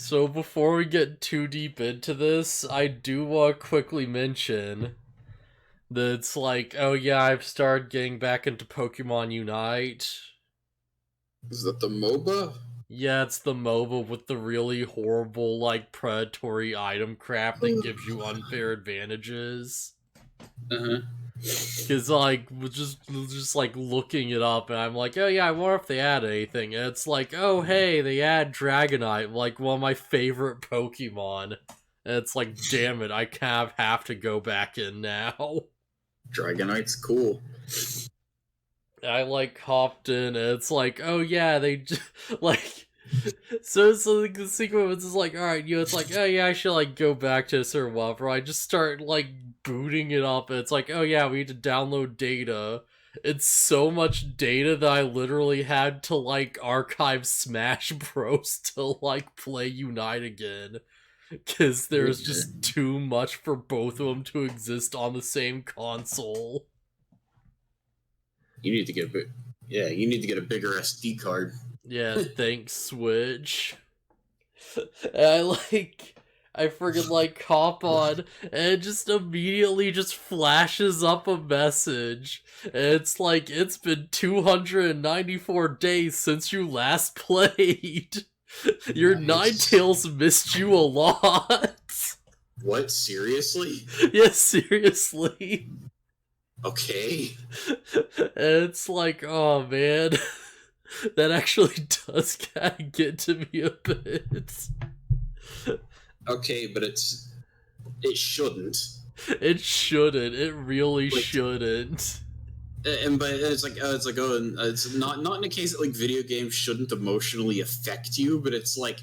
So before we get too deep into this, I do want to quickly mention that it's like, oh yeah, I've started getting back into Pokemon Unite. Is that the MOBA? Yeah, it's the MOBA with the really horrible, like, predatory item crap that gives you unfair advantages. Uh-huh. Cause like, just like looking it up, and I'm like, oh yeah, I wonder if they add anything. And it's like, oh hey, they add Dragonite, like one of my favorite Pokemon. And it's like, damn it, I kind of have to go back in now. Dragonite's cool. I like hopped in, and it's like, oh yeah, they just, like, so like, the sequence is like, all right, it's like, oh yeah, I should like go back to this or whatever. I just start like booting it up, and it's like, oh yeah, we need to download data. It's so much data that I literally had to like archive Smash Bros to like play Unite again, because there's just too much for both of them to exist on the same console. You need to get you need to get a bigger SD card. Yeah, thanks, Switch. And I friggin' like hop on, and it just immediately just flashes up a message. And it's like, it's been 294 days since you last played. Your Ninetales missed you a lot. What? Seriously? Yeah, seriously. Okay. And it's like, oh man. That actually does kind of get to me a bit. Okay, but it shouldn't. It shouldn't. It really shouldn't. And but it's not in a case that like video games shouldn't emotionally affect you, but it's like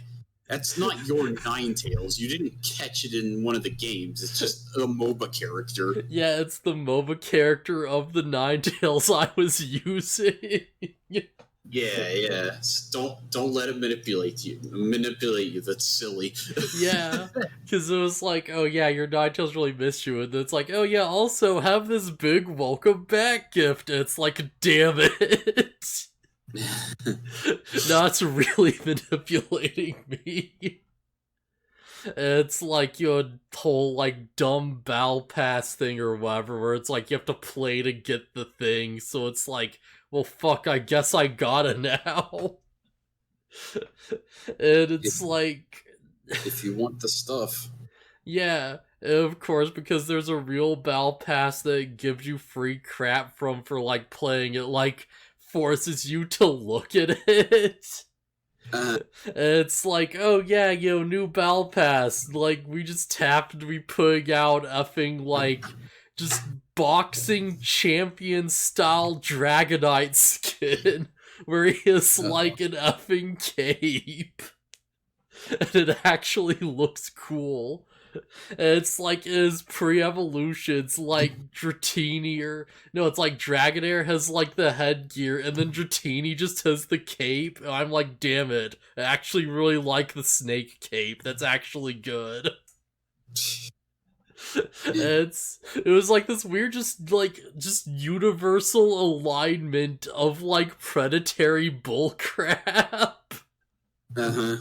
that's not your Ninetales. You didn't catch it in one of the games. It's just a MOBA character. Yeah, it's the MOBA character of the Ninetales I was using. Yeah. Don't let it manipulate you. Manipulate you. That's silly. Yeah, because it was like, oh yeah, your Ninetales really missed you, and then it's like, oh yeah, also have this big welcome back gift. And it's like, damn it. No, it's really manipulating me. It's like your whole like dumb battle pass thing or whatever, where it's like you have to play to get the thing, so it's like, well fuck, I guess I got it now. And it's like, if you want the stuff. Yeah, of course, because there's a real battle pass that gives you free crap for like playing it, like forces you to look at it. It's like, oh yeah, new battle pass. Like, we just happened to be putting out effing, like, just boxing champion style Dragonite skin, where he has, like, an effing cape. And it actually looks cool. It's like his pre-evolution, it's like Dratini it's like Dragonair has like the headgear, and then Dratini just has the cape, and I'm like, damn it, I actually really like the snake cape, that's actually good. It was like this weird just universal alignment of like predatory bullcrap. Uh-huh.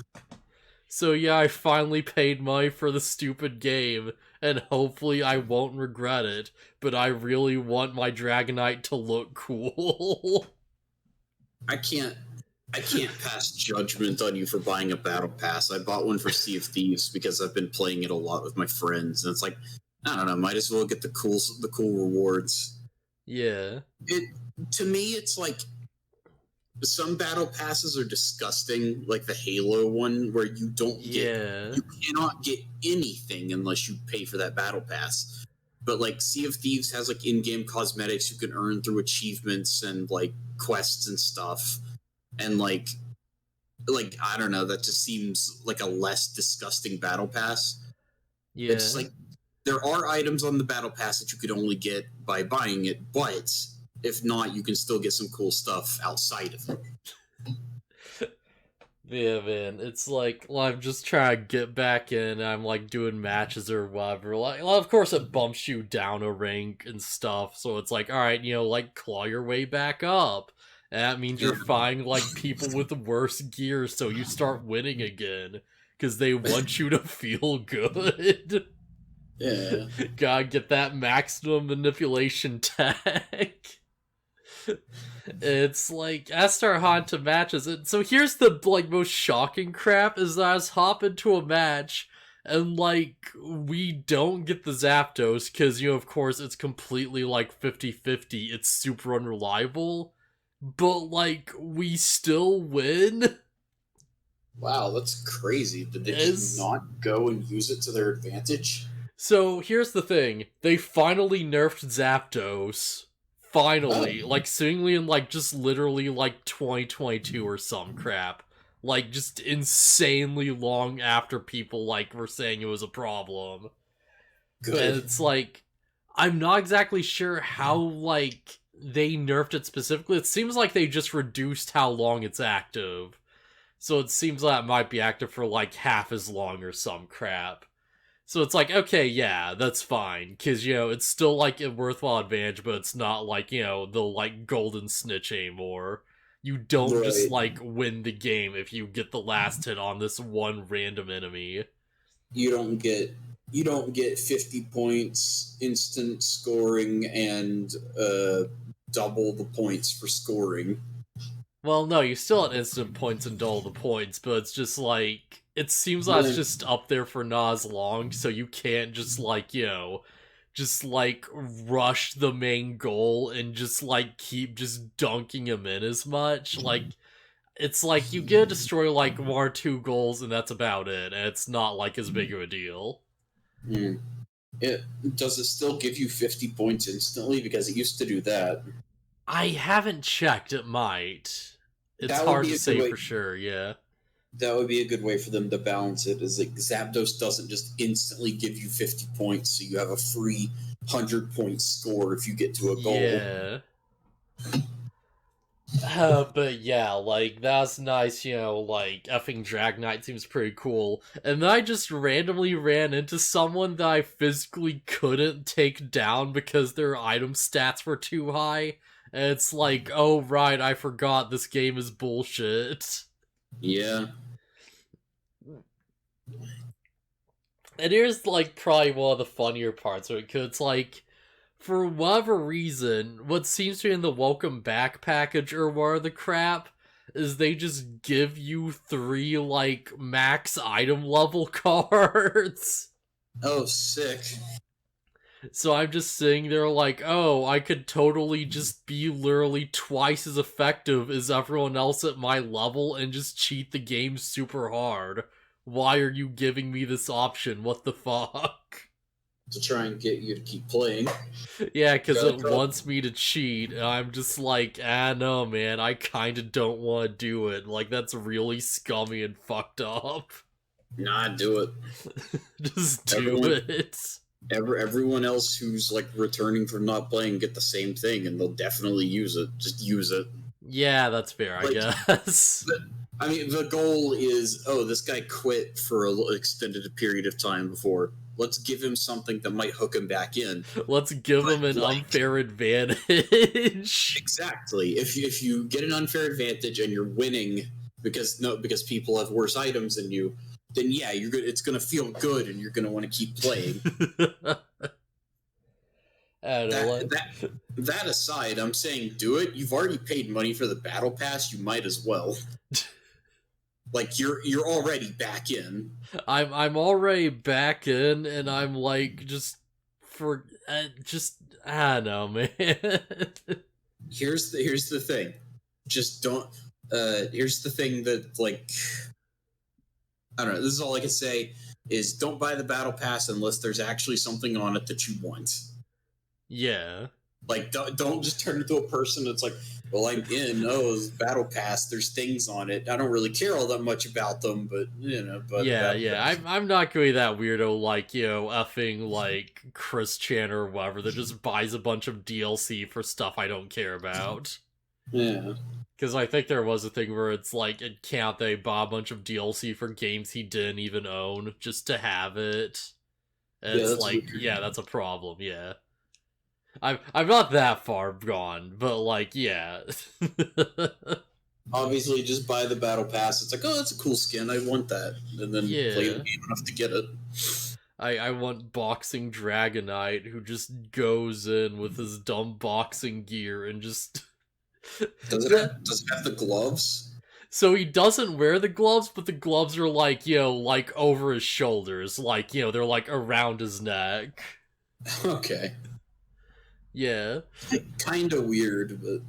So yeah, I finally paid money for the stupid game, and hopefully I won't regret it, but I really want my Dragonite to look cool. I can't pass judgment on you for buying a battle pass. I bought one for Sea of Thieves because I've been playing it a lot with my friends, and it's like, I don't know, might as well get the cool rewards. Yeah. To me, it's like some battle passes are disgusting, like the Halo one, where you cannot get anything unless you pay for that battle pass. But like Sea of Thieves has like in-game cosmetics you can earn through achievements and like quests and stuff, and like I don't know, that just seems like a less disgusting battle pass. Yeah. It's like there are items on the battle pass that you could only get by buying it, but if not, you can still get some cool stuff outside of it. Yeah, man, it's like, well, I'm just trying to get back in, I'm like doing matches or whatever. Like, well, of course it bumps you down a rank and stuff, so it's like, alright, like claw your way back up. And that means you're fighting like people with worse gear, so you start winning again. because they want you to feel good. Yeah. Gotta get that maximum manipulation tag. It's like Estar Hanta matches it. So here's the most shocking crap is that I was hopping into a match and we don't get the Zapdos because of course it's completely 50-50. It's super unreliable. But we still win. Wow, that's crazy. Did they just not go and use it to their advantage? So here's the thing. They finally nerfed Zapdos. Finally. Seemingly in just literally 2022 or some crap. Just insanely long after people were saying it was a problem. Good. And it's I'm not exactly sure how they nerfed it specifically. It seems like they just reduced how long it's active. So it seems like it might be active for half as long or some crap. So it's okay, yeah, that's fine. Because, it's still a worthwhile advantage, but it's not the golden snitch anymore. You don't just win the game if you get the last hit on this one random enemy. You don't get 50 points, instant scoring, and double the points for scoring. Well, no, you still have instant points and double the points, but it's just it seems like it's just up there for not as long, so you can't just rush the main goal and just keep just dunking him in as much. It's you get to destroy 1 or 2 goals and that's about it, and it's not as big of a deal. Does it still give you 50 points instantly? Because it used to do that. I haven't checked. It might. It's hard to say for sure, yeah. That would be a good way for them to balance it, is Zapdos doesn't just instantly give you 50 points, so you have a free 100-point score if you get to a goal. Yeah. But yeah, that's nice, effing Dragonite seems pretty cool. And then I just randomly ran into someone that I physically couldn't take down because their item stats were too high. And it's oh right, I forgot this game is bullshit. Yeah. And here's probably one of the funnier parts of it, because it's for whatever reason, what seems to be in the welcome back package or whatever the crap is they just give you 3 max item level cards. Oh, sick. So I'm just sitting there oh, I could totally just be literally twice as effective as everyone else at my level and just cheat the game super hard. Why are you giving me this option? What the fuck? To try and get you to keep playing. Yeah, because it wants me to cheat, and I'm just no, man, I kinda don't want to do it. That's really scummy and fucked up. Nah, do it. Just do it. Everyone else who's returning from not playing get the same thing, and they'll definitely use it. Just use it. Yeah, that's fair, I guess. I mean, the goal is, this guy quit for an extended period of time before. Let's give him something that might hook him back in. Let's give him an unfair advantage. Exactly. If you get an unfair advantage and you're winning because people have worse items than you, then yeah, you're good. It's gonna feel good, and you're gonna want to keep playing. That aside, I'm saying do it. You've already paid money for the battle pass. You might as well. You're already back in. I'm already back in, and I'm I don't know, man. Here's the thing. Just don't. Here's the thing that I don't know. This is all I can say is don't buy the battle pass unless there's actually something on it that you want. Yeah. Don't just turn into a person that's well, I'm in. Oh, it's battle pass. There's things on it. I don't really care all that much about them, but But yeah. I'm not going to be that weirdo effing Chris Chan or whatever that just buys a bunch of DLC for stuff I don't care about. Yeah. Because I think there was a thing where it's it can't they buy a bunch of DLC for games he didn't even own just to have it. And it's weird. That's a problem. Yeah. I'm not that far gone, but yeah. Obviously, just buy the battle pass. It's like, oh, that's a cool skin. I want that, and then play the game enough to get it. I want boxing Dragonite who just goes in with his dumb boxing gear and just... Does it have the gloves? So he doesn't wear the gloves, but the gloves are like, like over his shoulders. Like, they're like around his neck. Okay. Yeah. Kind of weird, but...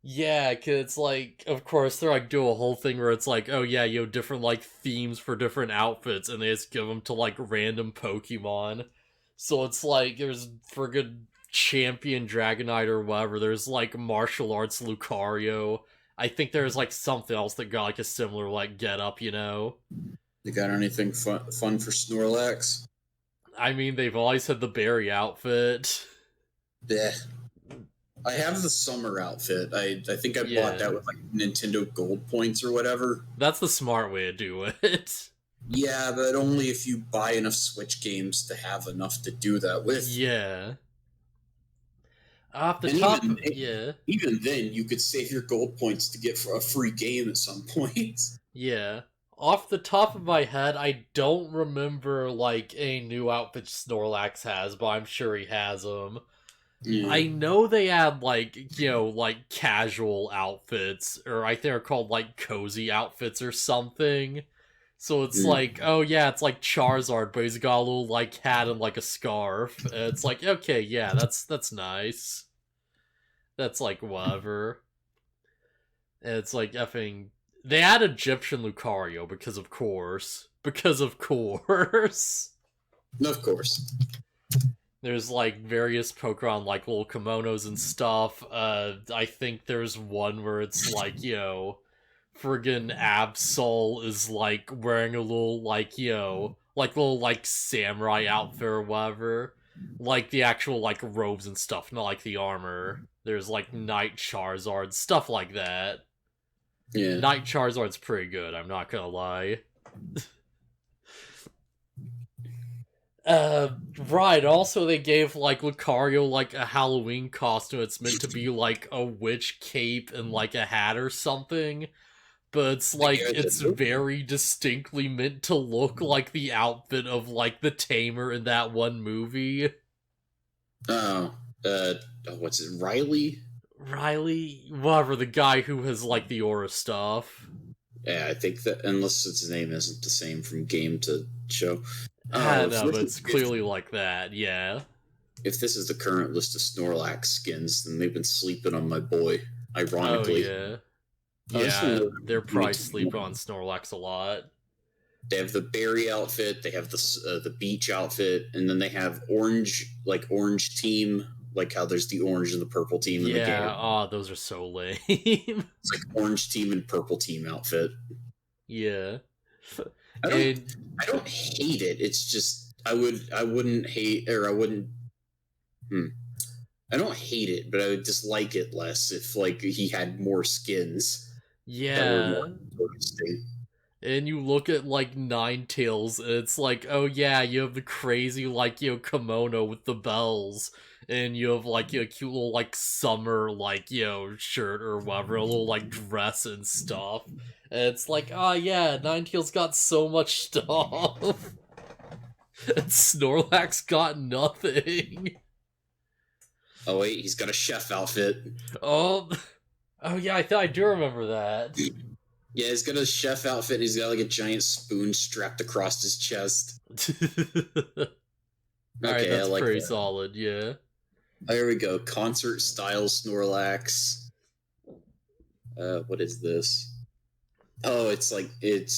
Yeah, cause it's like, of course, they're like do a whole thing where it's like, oh yeah, different like themes for different outfits, and they just give them to like random Pokemon. So it's like there's friggin' champion Dragonite or whatever. There's like martial arts Lucario. I think there's like something else that got like a similar like get up, You got anything fun for Snorlax? I mean, they've always had the berry outfit. Yeah. I have the summer outfit. I think I bought that with like Nintendo Gold points or whatever. That's the smart way to do it. Yeah, but only if you buy enough Switch games to have enough to do that with. Yeah. Off the top, even then, you could save your gold points to get for a free game at some point. Yeah. Off the top of my head, I don't remember like a new outfit Snorlax has, but I'm sure he has them. Yeah. I know they had like, like casual outfits, or I think they're called like cozy outfits or something. So it's like, oh yeah, it's like Charizard, but he's got a little like hat and like a scarf. And it's like, okay, yeah, that's nice. That's like whatever. And it's like effing. They had Egyptian Lucario because of course. Because of course. Of course. There's like various Pokemon like little kimonos and stuff. I think there's one where it's like, friggin' Absol is like wearing a little like, like little like samurai outfit or whatever. Like the actual like robes and stuff, not like the armor. There's like Night Charizard, stuff like that. Yeah. Night Charizard's pretty good, I'm not gonna lie. Right, also they gave, like, Lucario, like, a Halloween costume. It's meant to be, like, a witch cape and, like, a hat or something. But it's, like, it's very distinctly meant to look like the outfit of, like, the Tamer in that one movie. What's it, Riley? Riley? Whatever, the guy who has, like, the aura stuff. Yeah, I think that, unless his name isn't the same from game to show. I know, but it's clearly like that, yeah. If this is the current list of Snorlax skins, then they've been sleeping on my boy, ironically. Oh, yeah. Yeah, they're probably sleeping on Snorlax a lot. They have the berry outfit, they have the beach outfit, and then they have orange team, like how there's the orange and the purple team in the game. Yeah, oh, those are so lame. It's like orange team and purple team outfit. Yeah. I don't hate it. It's just I don't hate it, but I would dislike it less if like he had more skins. Yeah. That were more interesting. And you look at like Ninetales, and it's like, oh yeah, you have the crazy like kimono with the bells, and you have like a cute little like summer like shirt or whatever, a little like dress and stuff. And it's like, oh yeah, Ninetales got so much stuff. And Snorlax got nothing. Oh wait, he's got a chef outfit. Oh yeah, I do remember that. Yeah, he's got a chef outfit, and he's got like a giant spoon strapped across his chest. Alright, that's like pretty solid, yeah. Oh, here we go. Concert style Snorlax. What is this? Oh, it's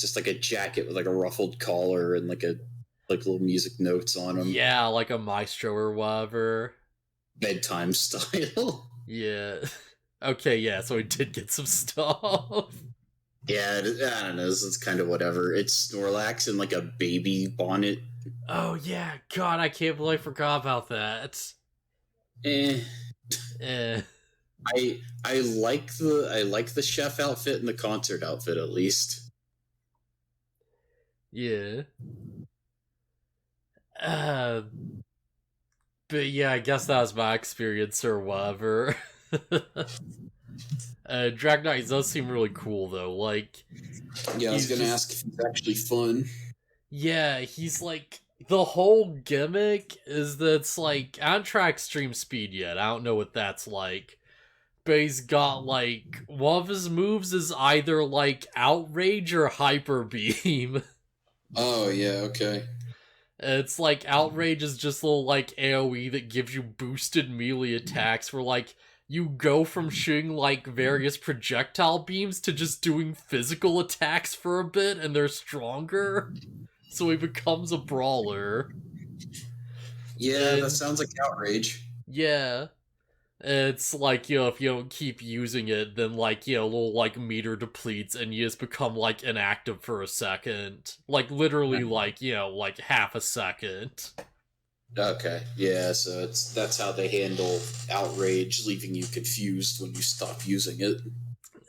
just like a jacket with like a ruffled collar and like little music notes on them. Yeah, like a maestro or whatever. Bedtime style. Yeah. Okay, yeah, so he did get some stuff. Yeah, I don't know, it's kind of whatever. It's Snorlax in like a baby bonnet. Oh yeah, God, I can't believe I forgot about that. I like the chef outfit and the concert outfit at least. Yeah. But yeah, I guess that was my experience or whatever. Dragonite does seem really cool, though. Like, yeah, I was gonna ask if he's actually fun. Yeah, he's like, the whole gimmick is that it's like, I haven't tried Extreme Speed yet. I don't know what that's like. But he's got like, one of his moves is either like Outrage or Hyper Beam. Oh, yeah, okay. It's like Outrage is just a little like AoE that gives you boosted melee attacks where like you go from shooting like various projectile beams to just doing physical attacks for a bit and they're stronger. So he becomes a brawler. Yeah, that sounds like Outrage. Yeah. It's like, you know, if you don't keep using it, then like, you know, a little like meter depletes and you just become like inactive for a second. Like literally like, you know, like half a second. Okay, yeah, so that's how they handle Outrage, leaving you confused when you stop using it.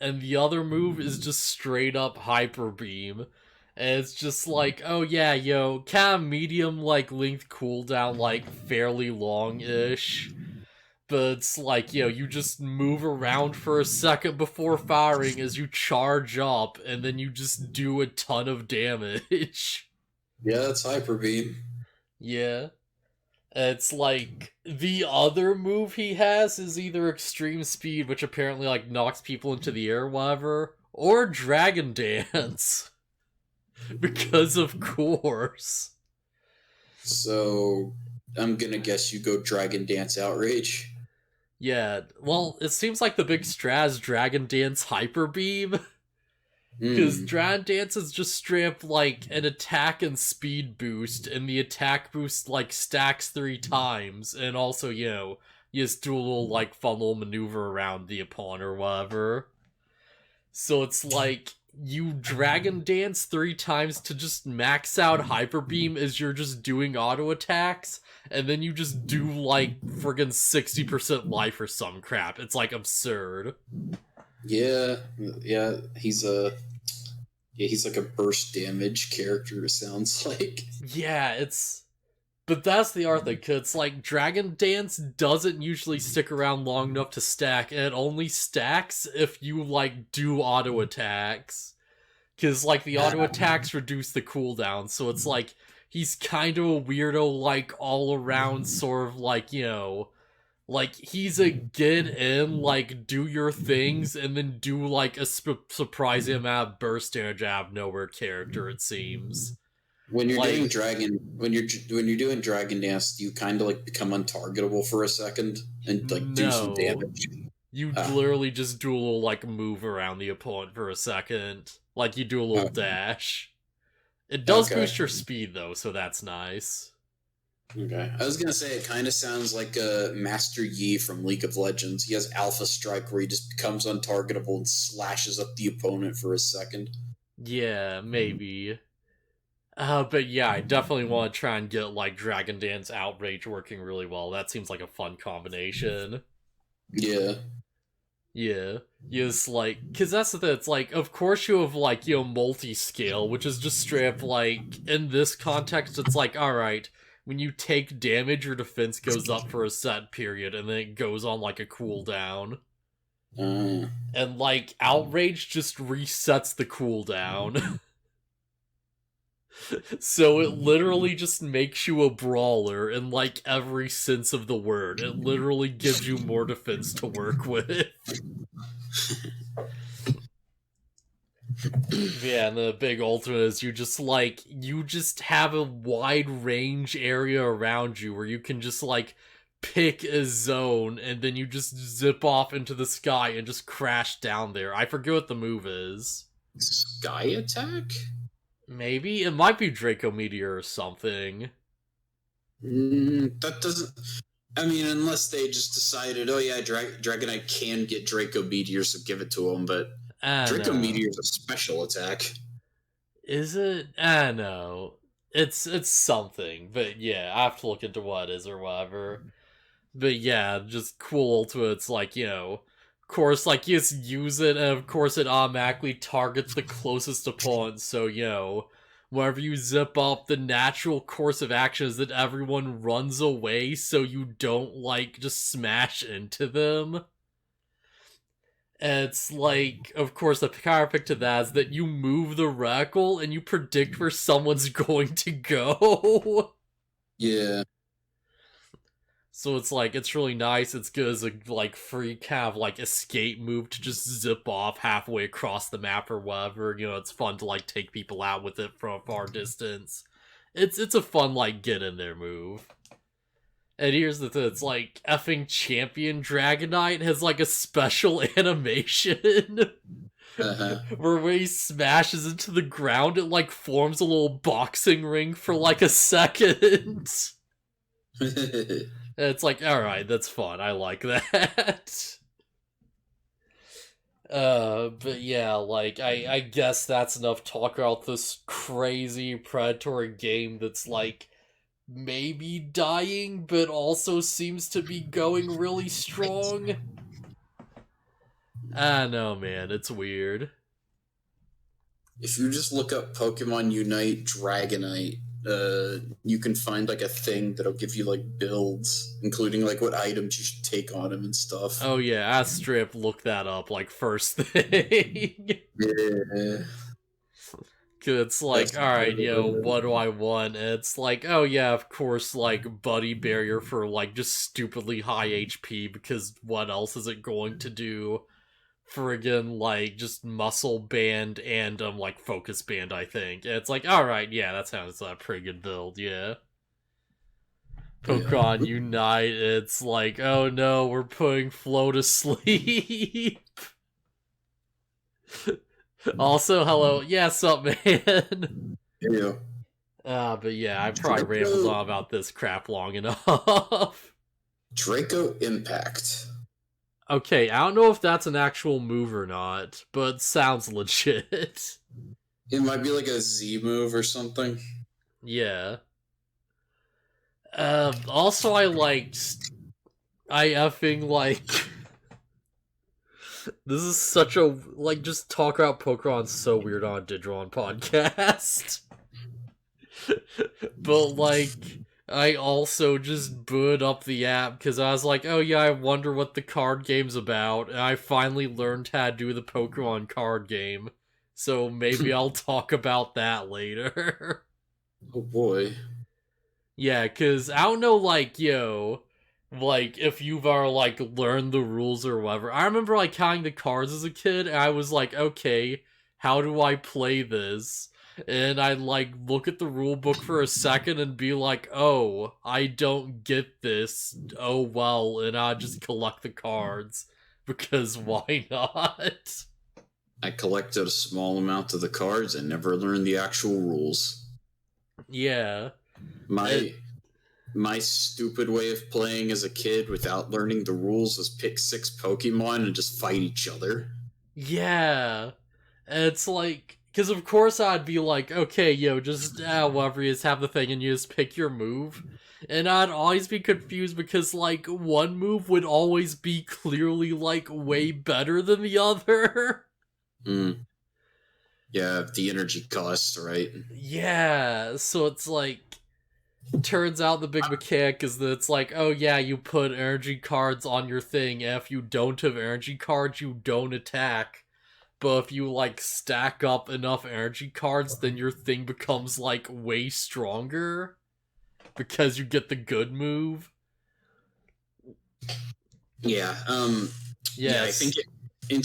And the other move is just straight up Hyper Beam. And it's just like, oh yeah, yo, kind of medium like length cooldown, like fairly long-ish. But it's like, you know, you just move around for a second before firing as you charge up, and then you just do a ton of damage. Yeah, that's Hyper Beam. Yeah. It's like, the other move he has is either Extreme Speed, which apparently, like, knocks people into the air or whatever, or Dragon Dance. Because of course. So, I'm gonna guess you go Dragon Dance Outrage. Yeah, well, it seems like the big strat is Dragon Dance Hyper Beam. Because Dragon Dance is just straight up like an attack and speed boost, and the attack boost like stacks 3 times, and also, you know, you just do a little like fun little maneuver around the opponent or whatever. So it's like, you Dragon Dance 3 times to just max out Hyper Beam as you're just doing auto attacks, and then you just do like friggin' 60% life or some crap. It's like absurd. Yeah, he's like a burst damage character, it sounds like. Yeah, but that's the other thing, 'cause it's like Dragon Dance doesn't usually stick around long enough to stack, and it only stacks if you like do auto attacks. Because like the auto attacks reduce the cooldown, so it's like he's kind of a weirdo, like all around sort of like, you know, like he's a get in, like do your things, and then do like a surprising amount of burst damage out of nowhere character, it seems. When you're like, doing doing Dragon Dance, do you kind of like become untargetable for a second and like do some damage? You literally just do a little like move around the opponent for a second, like you do a little dash. It does boost your speed though, so that's nice. Okay, I was gonna say it kind of sounds like Master Yi from League of Legends. He has Alpha Strike where he just becomes untargetable and slashes up the opponent for a second. Yeah, maybe. But yeah, I definitely want to try and get like Dragon Dance Outrage working really well. That seems like a fun combination. Yeah. Yeah. Yes, like, because that's the thing, it's like, of course you have like, you know, multi-scale, which is just straight up like, in this context, it's like, alright, when you take damage, your defense goes up for a set period, and then it goes on like a cooldown. And like, Outrage just resets the cooldown. So it literally just makes you a brawler in like every sense of the word. It literally gives you more defense to work with. Yeah, and the big ultimate is you just have a wide range area around you where you can just like pick a zone and then you just zip off into the sky and just crash down there. I forget what the move is. Sky attack? Maybe? It might be Draco Meteor or something. That doesn't... I mean, unless they just decided, oh yeah, Dragonite can get Draco Meteor, so give it to him, but Draco Meteor is a special attack. Is it? I know. It's something, but yeah, I have to look into what it is or whatever. But yeah, just cool ultimates, like, you know, of course, like, you just use it, and of course it automatically targets the closest opponent, so, you know, whenever you zip up, the natural course of action is that everyone runs away so you don't, like, just smash into them. It's like, of course, the counterpick to that is that you move the reticle and you predict where someone's going to go. Yeah. So it's like, it's really nice. It's good as a like free kind of like escape move to just zip off halfway across the map or whatever. You know, it's fun to like take people out with it from a far distance. It's a fun like get in there move. And here's the thing, it's like effing champion Dragonite has like a special animation where when he smashes into the ground, it like forms a little boxing ring for like a second. And it's like, alright, that's fun. I like that. But yeah, like, I guess that's enough talk about this crazy predatory game that's like maybe dying, but also seems to be going really strong. I don't know, man. It's weird. If you just look up Pokemon Unite Dragonite, you can find like a thing that'll give you like builds, including like what items you should take on him and stuff. Oh yeah, Astrip looked that up like first thing. Yeah. It's like, alright, what do I want? And it's like, oh yeah, of course, like, Buddy Barrier for, like, just stupidly high HP, because what else is it going to do? Friggin', like, just Muscle Band and, like, Focus Band, I think. And it's like, alright, yeah, that sounds like a pretty good build, yeah. Pokemon Unite, it's like, oh no, we're putting Flo to sleep. Also, hello. Yeah, sup, man? Yeah. But yeah, I probably rambled on about this crap long enough. Draco Impact. Okay, I don't know if that's an actual move or not, but sounds legit. It might be like a Z move or something. Yeah. Also, I effing like... This is such a, like, just talk about Pokemon's so weird on a Digimon podcast. But, like, I also just booted up the app because I was like, oh yeah, I wonder what the card game's about, and I finally learned how to do the Pokemon card game. So maybe I'll talk about that later. Oh boy. Yeah, because I don't know, like, if you've ever, like, learned the rules or whatever. I remember, like, counting the cards as a kid, and I was like, okay, how do I play this? And I'd, like, look at the rule book for a second and be like, oh, I don't get this. Oh, well, and I'd just collect the cards. Because why not? I collected a small amount of the cards and never learned the actual rules. Yeah. My stupid way of playing as a kid without learning the rules was pick 6 Pokemon and just fight each other. Yeah. And it's like, because of course I'd be like, okay, just whatever you just have the thing and you just pick your move. And I'd always be confused because, like, one move would always be clearly, like, way better than the other. Yeah, the energy cost, right? Yeah, so it's like, turns out the big mechanic is that it's like, oh yeah, you put energy cards on your thing, and if you don't have energy cards, you don't attack. But if you, like, stack up enough energy cards, then your thing becomes, like, way stronger. Because you get the good move. Yeah, yes. I think in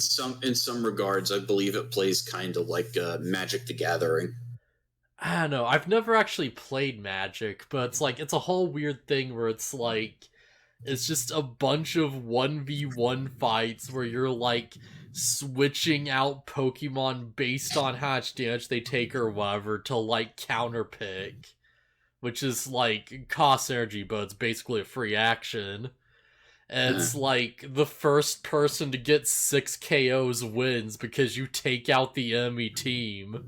some regards, I believe it plays kind of like Magic the Gathering. I don't know, I've never actually played Magic, but it's like, it's a whole weird thing where it's like, it's just a bunch of 1v1 fights where you're, like, switching out Pokemon based on how much damage they take or whatever to, like, counterpick. Which is, like, costs energy, but it's basically a free action. And it's like, the first person to get 6 KOs wins because you take out the enemy team.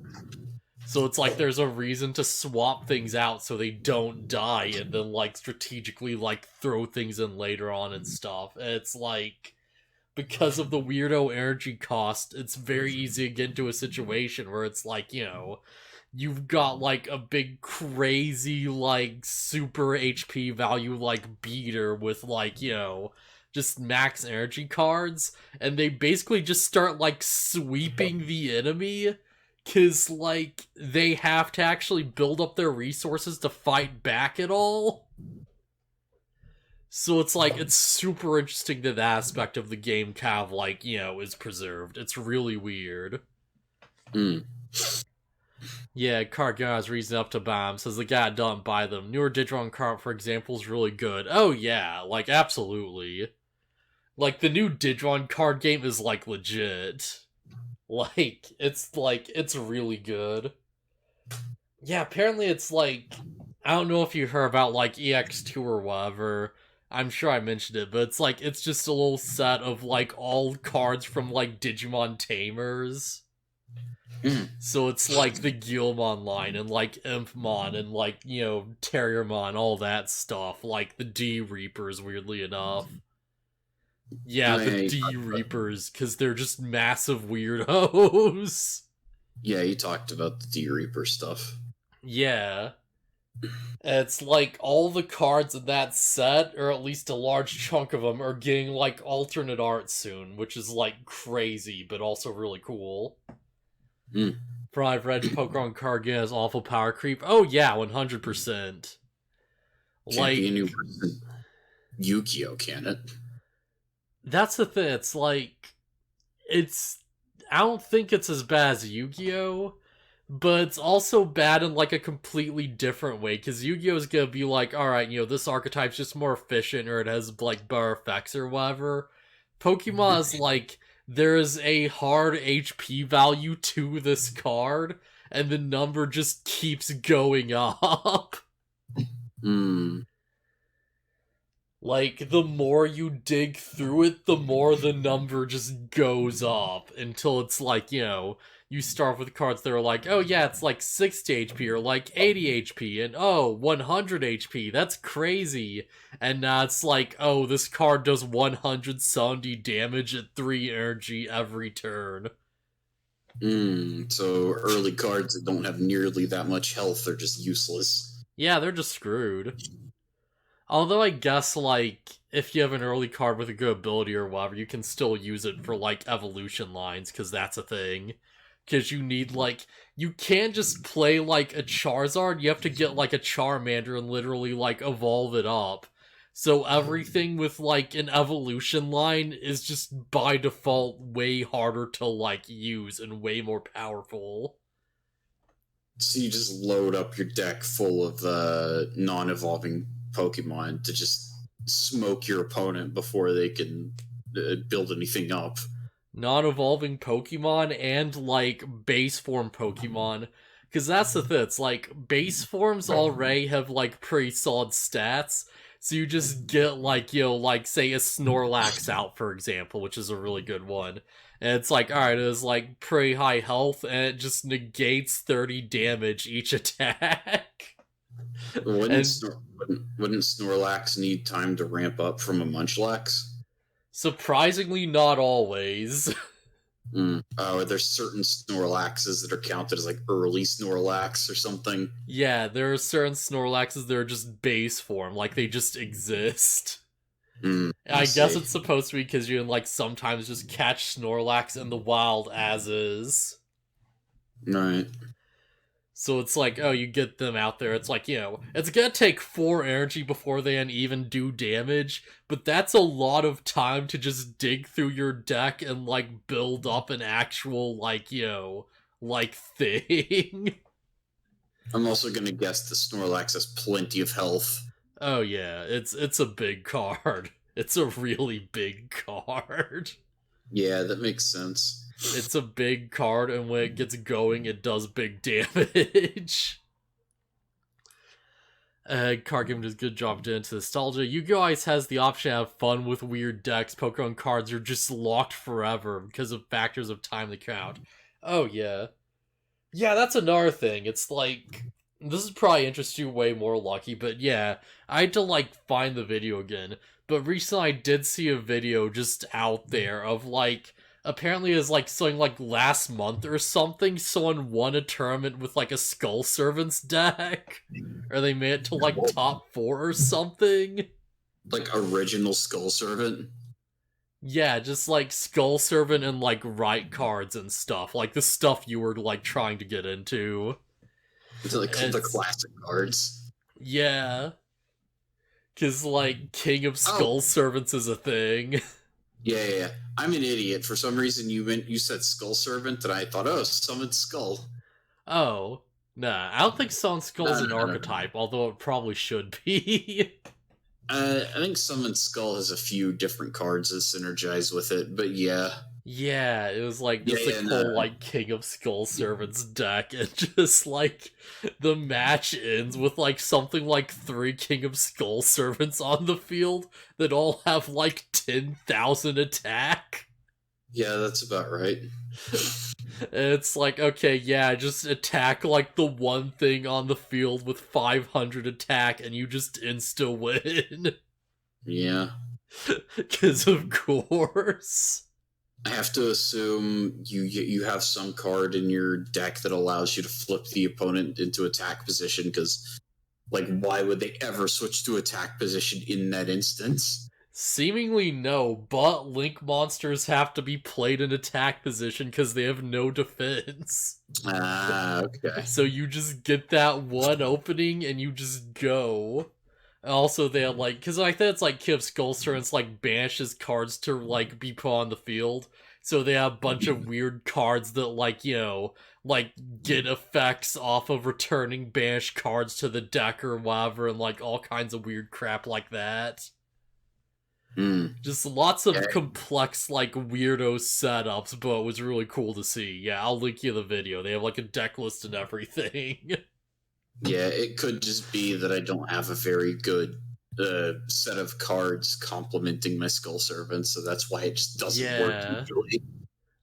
So it's like there's a reason to swap things out so they don't die and then, like, strategically, like, throw things in later on and stuff. And it's like, because of the weirdo energy cost, it's very easy to get into a situation where it's like, you've got, like, a big crazy, like, super HP value, like, beater with, like, just max energy cards, and they basically just start, like, sweeping the enemy, because, like, they have to actually build up their resources to fight back at all. So it's, like, it's super interesting that aspect of the game kind of, like, you know, is preserved. It's really weird. Yeah, card guys reason up to bomb says the guy don't buy them. Newer Digimon card, for example, is really good. Oh yeah, like, absolutely. Like, the new Digimon card game is, like, legit. Like, it's really good. Yeah, apparently it's, like, I don't know if you heard about, like, EX2 or whatever. I'm sure I mentioned it, but it's, like, it's just a little set of, like, all cards from, like, Digimon Tamers. So it's, like, the Guilmon line, and, like, Impmon, and, like, you know, Terriermon, all that stuff. Like, the D-Reapers, weirdly enough. Yeah, the D-Reapers, because they're just massive weirdos. Yeah, you talked about the D-Reaper stuff. Yeah. It's like all the cards in that set, or at least a large chunk of them, are getting, like, alternate art soon, which is, like, crazy, but also really cool. From I've read, Pokemon card game has awful power creep. Oh yeah, 100%. Can't be any worse than Yu-Gi-Oh, can it? That's the thing, it's like, I don't think it's as bad as Yu-Gi-Oh, but it's also bad in, like, a completely different way, because Yu-Gi-Oh is gonna be like, alright, you know, this archetype's just more efficient, or it has, like, better effects or whatever. Pokemon is like, there's a hard HP value to this card, and the number just keeps going up. Like, the more you dig through it, the more the number just goes up, until it's like, you know, you start with cards that are like, oh yeah, it's like 60 HP, or like 80 HP, and oh, 100 HP, that's crazy. And now it's like, oh, this card does 170 damage at 3 energy every turn. So early cards that don't have nearly that much health are just useless. Yeah, they're just screwed. Although I guess, like, if you have an early card with a good ability or whatever, you can still use it for, like, evolution lines, because that's a thing. Because you need, like, you can't just play, like, a Charizard, you have to get, like, a Charmander and literally, like, evolve it up. So everything with, like, an evolution line is just, by default, way harder to, like, use and way more powerful. So you just load up your deck full of non-evolving Pokemon to just smoke your opponent before they can build anything up. Non-evolving Pokemon and, like, base form Pokemon. Because that's the thing, it's like, base forms already have, like, pretty solid stats. So you just get, like, you know, like, say a Snorlax out, for example, which is a really good one. And it's like, alright, it has, like, pretty high health, and it just negates 30 damage each attack. Wouldn't Snorlax need time to ramp up from a Munchlax? Surprisingly, not always. Are there certain Snorlaxes that are counted as, like, early Snorlax or something? Yeah, there are certain Snorlaxes that are just base form, like they just exist. I guess it's supposed to be because you can, like, sometimes just catch Snorlax in the wild as is. Right. So it's like, oh, you get them out there, it's like, you know, it's gonna take 4 energy before they can even do damage, but that's a lot of time to just dig through your deck and, like, build up an actual, like, you know, like, thing. I'm also gonna guess the Snorlax has plenty of health. Oh yeah, it's a big card. It's a really big card. Yeah, that makes sense. It's a big card, and when it gets going, it does big damage. Card game does a good job doing into nostalgia. Yu-Gi-Oh! Ice has the option to have fun with weird decks. Pokemon cards are just locked forever because of factors of time to count. Oh, yeah. Yeah, that's another thing. It's like, this is probably interest you way more, Lucky, but yeah, I had to, like, find the video again. But recently I did see a video just out there of, like, apparently it was, like, something like last month or something, someone won a tournament with, like, a Skull Servants deck. Or they made it to, like, top 4 or something. Like, original Skull Servant? Yeah, just like Skull Servant and like right cards and stuff. Like the stuff you were like trying to get into. The classic cards. Yeah. Cause like King of Skull Servants is a thing. Yeah. I'm an idiot. For some reason you said Skull Servant and I thought, oh, summon Skull. Oh. Nah, I don't think Summon Skull's an archetype, although it probably should be. I think Summon Skull has a few different cards that synergize with it, but yeah. Yeah, it was like just a cool like King of Skull Servants deck, and just like the match ends with like something like 3 King of Skull Servants on the field that all have like 10,000 attack. Yeah, that's about right. It's like, okay, yeah, just attack like the one thing on the field with 500 attack and you just insta-win. Yeah. Because of course. I have to assume you have some card in your deck that allows you to flip the opponent into attack position, because, like, why would they ever switch to attack position in that instance? Seemingly no, but Link monsters have to be played in attack position because they have no defense. Ah, okay. So you just get that one opening and you just go. Also, they have, like, because I think it's like King of Skull Servants, like, banishes cards to, like, be put on the field. So they have a bunch of weird cards that, like, you know, like, get effects off of returning banished cards to the deck or whatever, and, like, all kinds of weird crap like that. Just lots of complex, like, weirdo setups, but it was really cool to see. Yeah, I'll link you the video. They have, like, a deck list and everything. Yeah, it could just be that I don't have a very good set of cards complementing my Skull Servant, so that's why it just doesn't work usually.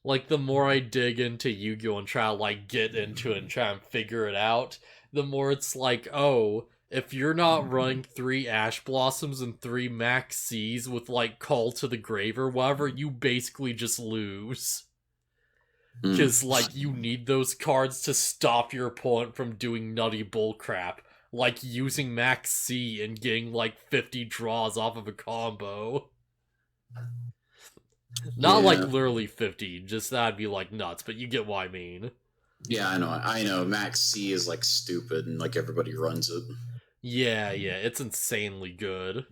Like, the more I dig into Yu-Gi-Oh! And try to, like, get into it and try and figure it out, the more it's like, oh, if you're not running 3 Ash Blossoms and 3 Max C's with, like, Call to the Grave or whatever, you basically just lose. Because, like, you need those cards to stop your opponent from doing nutty bullcrap. Like, using Max C and getting, like, 50 draws off of a combo. Not, like, literally 50, just that'd be, like, nuts, but you get what I mean. Yeah, I know. Max C is, like, stupid, and, like, everybody runs it. Yeah, it's insanely good.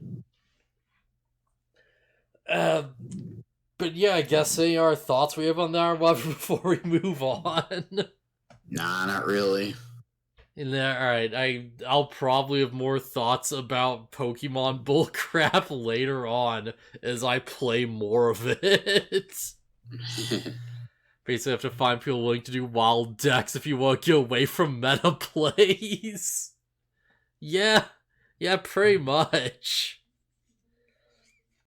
But yeah, I guess any other thoughts we have on that before we move on? Nah, not really. Alright, I'll probably have more thoughts about Pokemon bullcrap later on as I play more of it. Basically, I have to find people willing to do wild decks if you want to get away from meta plays. Yeah, pretty much.